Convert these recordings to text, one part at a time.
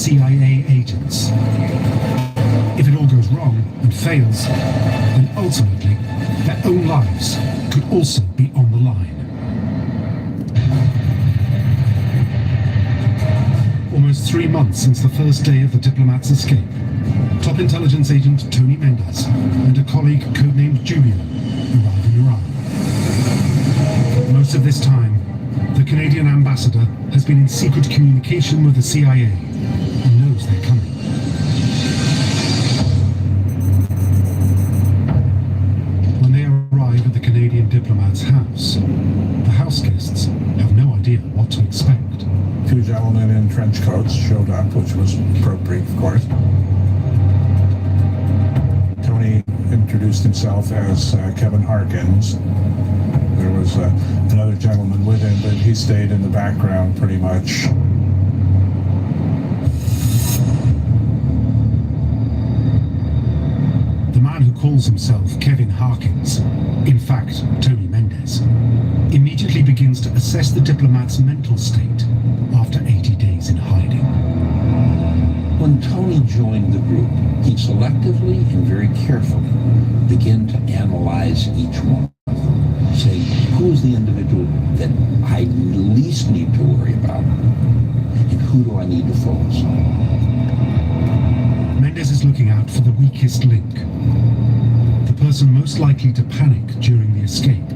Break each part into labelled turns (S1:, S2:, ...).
S1: CIA agents. If it all goes wrong and fails, then ultimately their own lives could also be on the line. Almost 3 months since the first day of the diplomat's escape, top intelligence agent Tony Mendez and a colleague codenamed Julio arrive in Iran. Most of this time, the Canadian ambassador has been in secret communication with the CIA and knows they're coming. When they arrive at the Canadian diplomat's house, the house guests have no idea what to expect.
S2: 2 gentlemen in trench coats showed up, which was appropriate, of course. Tony introduced himself as Kevin Harkins. There was another gentleman with him, but he stayed in the background pretty much.
S1: The man who calls himself Kevin Harkins, in fact Tony Mendez, immediately begins to assess the diplomat's mental state after 80 days in hiding.
S3: When Tony joined the group, he selectively and very carefully began to analyze each one of them, say, who's the individual that I least need to worry about, and who do I need to focus on?
S1: Mendez is looking out for the weakest link, the person most likely to panic during the escape.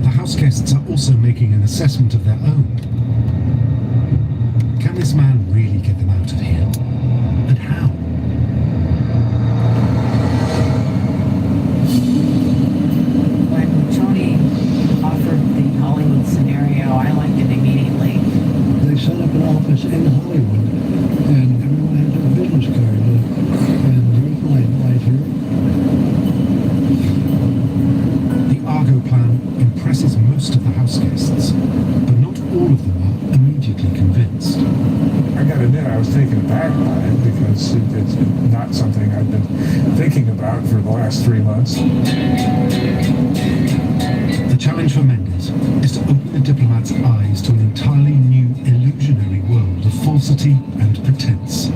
S1: The house guests are also making an assessment of their own. Can this man really get them out of here? And how?
S4: When Tony offered the Hollywood scenario, I liked it immediately.
S5: They set up an office in Hollywood, and everyone had their business card, and there's mine right here.
S1: The Argo plan impresses most of the house guests, but not all of them are immediately convinced.
S2: I gotta admit, I was taken aback by it because it's not something I've been thinking about for the last 3 months.
S1: The challenge for Mendez is to open the diplomat's eyes to an entirely new illusionary world of falsity and pretense.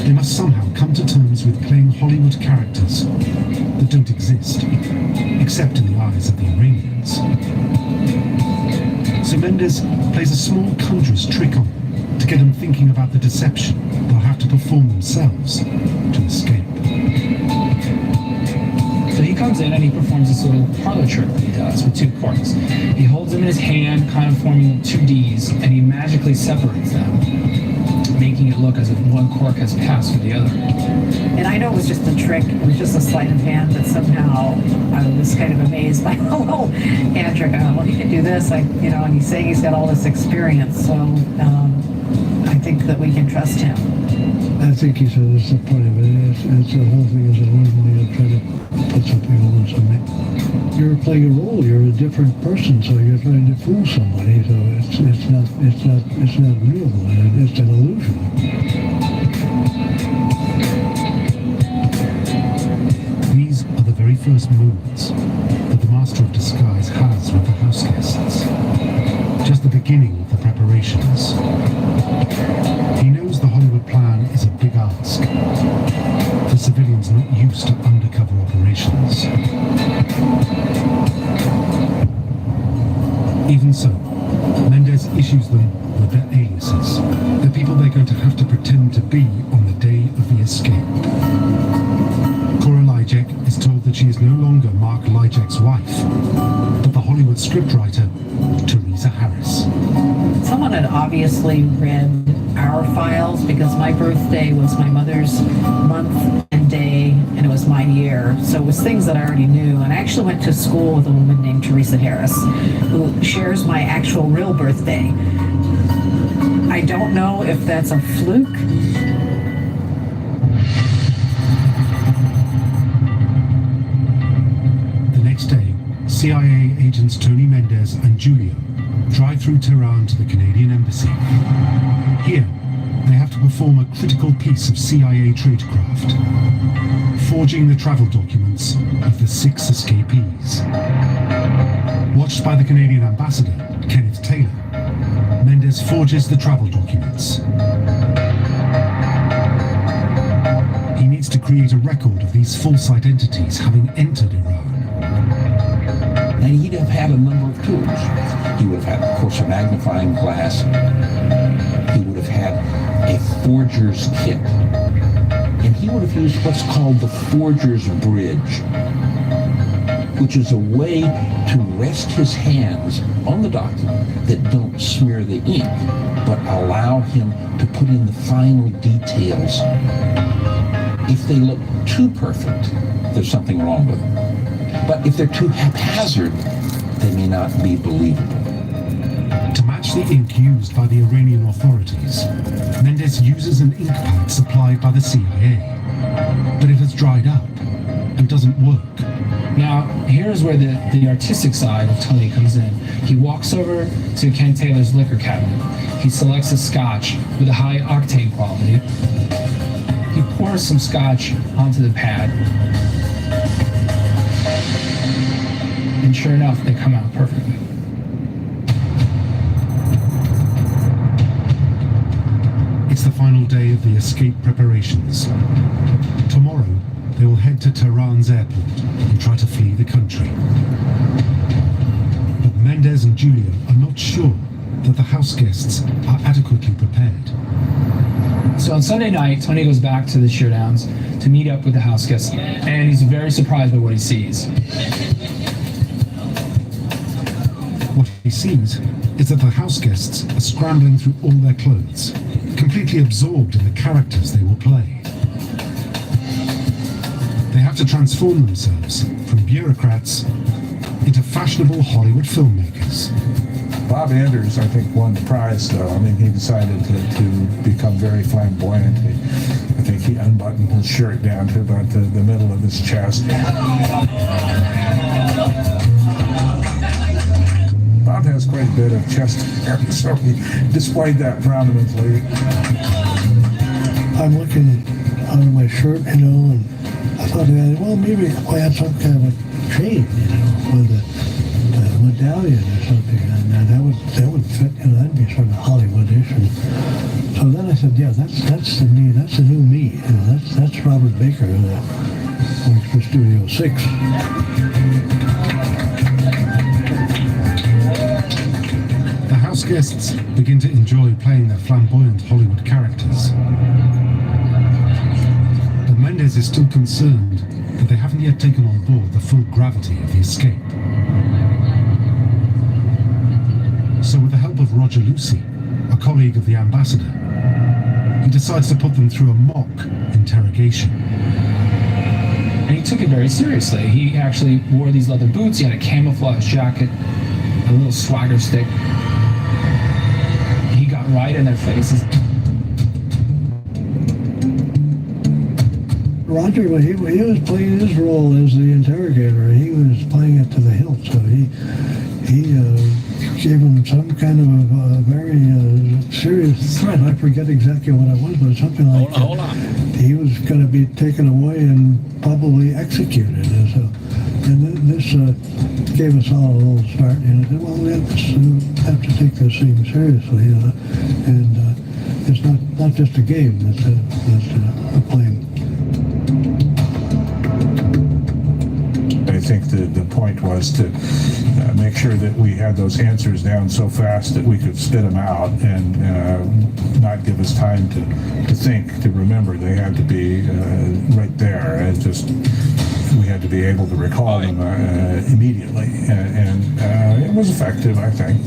S1: They must somehow come to terms with playing Hollywood characters that don't exist, except in the eyes of the Iranians. So Mendez plays a small conjurer's trick on them to get them thinking about the deception they'll have to perform themselves to escape.
S6: So he comes in and he performs this little parlor trick that he does with 2 corks. He holds them in his hand, kind of forming 2 Ds, and he magically separates them, making it look as if one cork has passed through the other.
S4: And I know it was just a trick, it was just a sleight of hand, but somehow I was kind of amazed by the little hand trick. Well, he can do this, and he's saying he's got all this experience, so I think that we can trust him.
S5: I think he said it's the point of it. It's the whole thing is a illusion to try to put something on something. You're playing a role. You're a different person, so you're trying to fool somebody. So it's not real. It's an illusion.
S1: These are the very first moments that the Master of Disguise has with the house guests. Just the beginning of the preparations. He knows the Hollywood plan is a big ask for civilians not used to undercover operations. Even so, Mendez issues them with their aliases, the people they're going to have to pretend to be on the day of the escape. Cora Lyjek is told that she is no longer Mark Lyjek's wife, but the Hollywood scriptwriter, Teresa Harris.
S4: Someone had obviously read our files because my birthday was my mother's month and day, and it was my year. So it was things that I already knew. And I actually went to school with a woman named Teresa Harris, who shares my actual real birthday. I don't know if that's a fluke.
S1: The next day, CIA agents Tony Mendez and Julio drive through Tehran to the Canadian embassy. Here, they have to perform a critical piece of CIA tradecraft, forging the travel documents of the 6 escapees. Watched by the Canadian ambassador, Kenneth Taylor, Mendez Mendez forges the travel documents. He needs to create a record of these false identities having entered Iran.
S3: And he'd have had a number of tools. He would have had, of course, a magnifying glass. He would have had a forger's kit. And he would have used what's called the forger's bridge, which is a way to rest his hands on the document that don't smear the ink, but allow him to put in the final details. If they look too perfect, there's something wrong with them. But if they're too haphazard, they may not be believable.
S1: To match the ink used by the Iranian authorities, Mendez uses an ink pad supplied by the CIA. But it has dried up and doesn't work.
S6: Now, here's where the artistic side of Tony comes in. He walks over to Ken Taylor's liquor cabinet. He selects a scotch with a high octane quality. He pours some scotch onto the pad. And sure enough, they come out perfectly.
S1: It's the final day of the escape preparations. Tomorrow, they will head to Tehran's airport and try to flee the country. But Mendez and Julia are not sure that the house guests are adequately prepared.
S6: So on Sunday night, Tony goes back to the Sheerdowns to meet up with the house guests, and he's very surprised by what he sees.
S1: What he sees is that the house guests are scrambling through all their clothes, completely absorbed in the characters they will play. They have to transform themselves from bureaucrats into fashionable Hollywood filmmakers.
S2: Bob Anders, I think, won the prize, though. I mean, he decided to become very flamboyant. I think he unbuttoned his shirt down to about the middle of his chest. Bob has quite a bit of chest hair, so he displayed that prominently.
S5: I'm looking under my shirt, and I thought, well, maybe if I had some kind of a chain, with a medallion or something, and that would fit, that'd be sort of Hollywoodish. And so then I said, yeah, that's the me, that's the new me, that's Robert Baker, works for Studio 6.
S1: The house guests begin to enjoy playing their flamboyant Hollywood characters. But Mendez is still concerned that they haven't yet taken on board the full gravity of the escape. So with the help of Roger Lucy, a colleague of the ambassador, he decides to put them through a mock interrogation.
S6: And he took it very seriously. He actually wore these leather boots, he had a camouflage jacket, a little swagger stick. He got right in their faces.
S5: Roger, when he was playing his role as the interrogator, he was playing it to the hilt, so he gave him some kind of a very serious threat. I forget exactly what it was, but something like
S3: Hold on.
S5: he was going to be taken away and probably executed. And this gave us all a little start. Well, we have to take this thing seriously, and it's not just a game that we're playing.
S2: I think the point was to make sure that we had those answers down so fast that we could spit them out and not give us time to think, to remember. They had to be right there. We had to be able to recall them immediately, and it was effective, I think.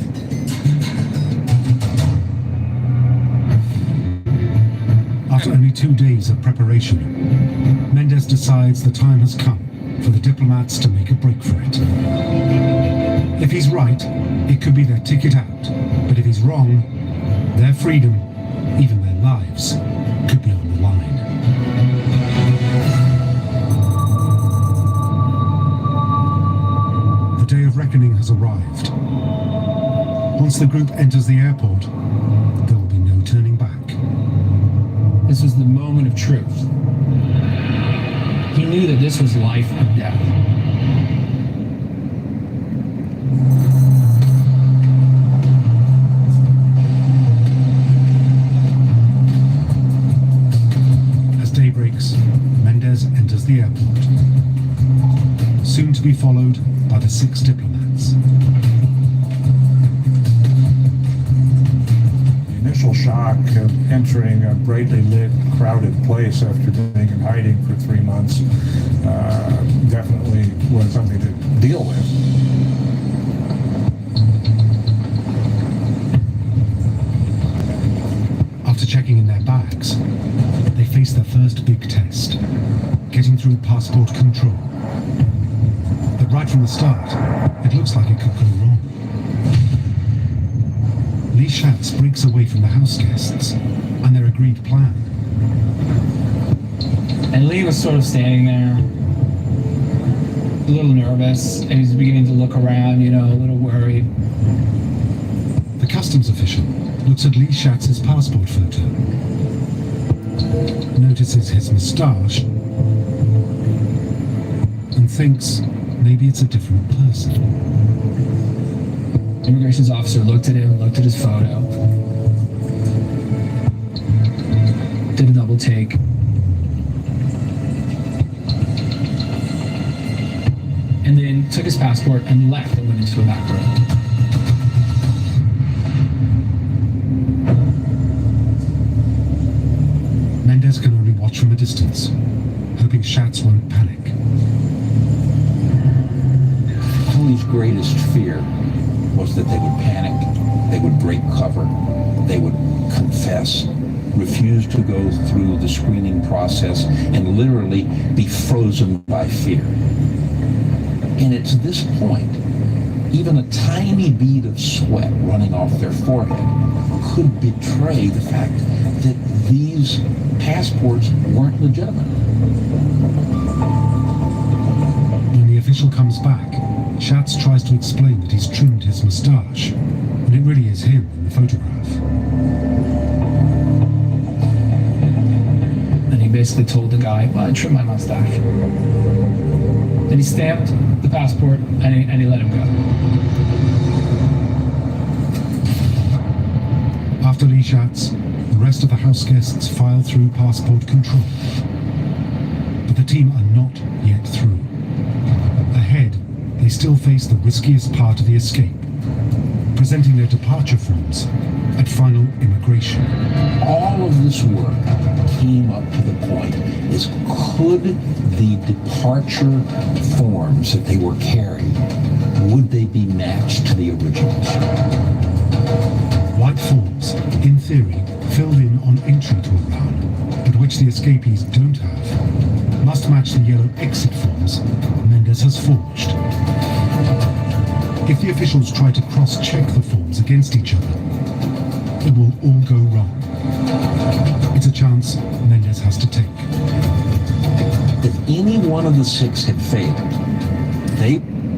S1: After only 2 days of preparation, Mendez decides the time has come for the diplomats to make a break for it. If he's right, it could be their ticket out. But if he's wrong, their freedom, even their lives, could be on the line. The day of reckoning has arrived. Once the group enters the airport, there will be no turning back.
S6: This was the moment of truth. He knew that this was life or death.
S1: to be followed by the 6 diplomats.
S2: The initial shock of entering a brightly lit, crowded place after being in hiding for 3 months definitely was something to deal with.
S1: After checking in their bags, they face their first big test, getting through passport control. But right from the start, it looks like it could go wrong. Lee Schatz breaks away from the house guests and their agreed plan.
S6: And Lee was sort of standing there, a little nervous, and he's beginning to look around, a little worried.
S1: The customs official looks at Lee Schatz's passport photo, notices his moustache, and thinks maybe it's a different person.
S6: Immigration's officer looked at him, looked at his photo, did a double take. And then took his passport and left and went into a back room.
S1: Mendes can only watch from a distance, hoping Schatz won't panic.
S3: Tony's greatest fear was that they would panic, they would break cover, they would confess, refuse to go through the screening process, and literally be frozen by fear. And it's this point, even a tiny bead of sweat running off their forehead could betray the fact that these passports weren't legitimate.
S1: When the official comes back, Schatz tries to explain that he's trimmed his moustache, and it really is him in the photograph.
S6: And he basically told the guy, well, I trimmed my mustache. Then he stamped the passport and he let him go.
S1: After Lee Schatz, the rest of the house guests file through passport control. But the team are not yet through. Ahead, they still face the riskiest part of the escape, presenting their departure forms at final immigration.
S3: All of this work came up to the point is, could the departure forms that they were carrying, would they be matched to the originals?
S1: White forms, in theory, filled in on entry to Iran, but which the escapees don't have, must match the yellow exit forms Mendes has forged. If the officials try to cross-check the forms against each other, it will all go wrong. It's a chance Mendes has to take.
S3: If any one of the 6 had failed, they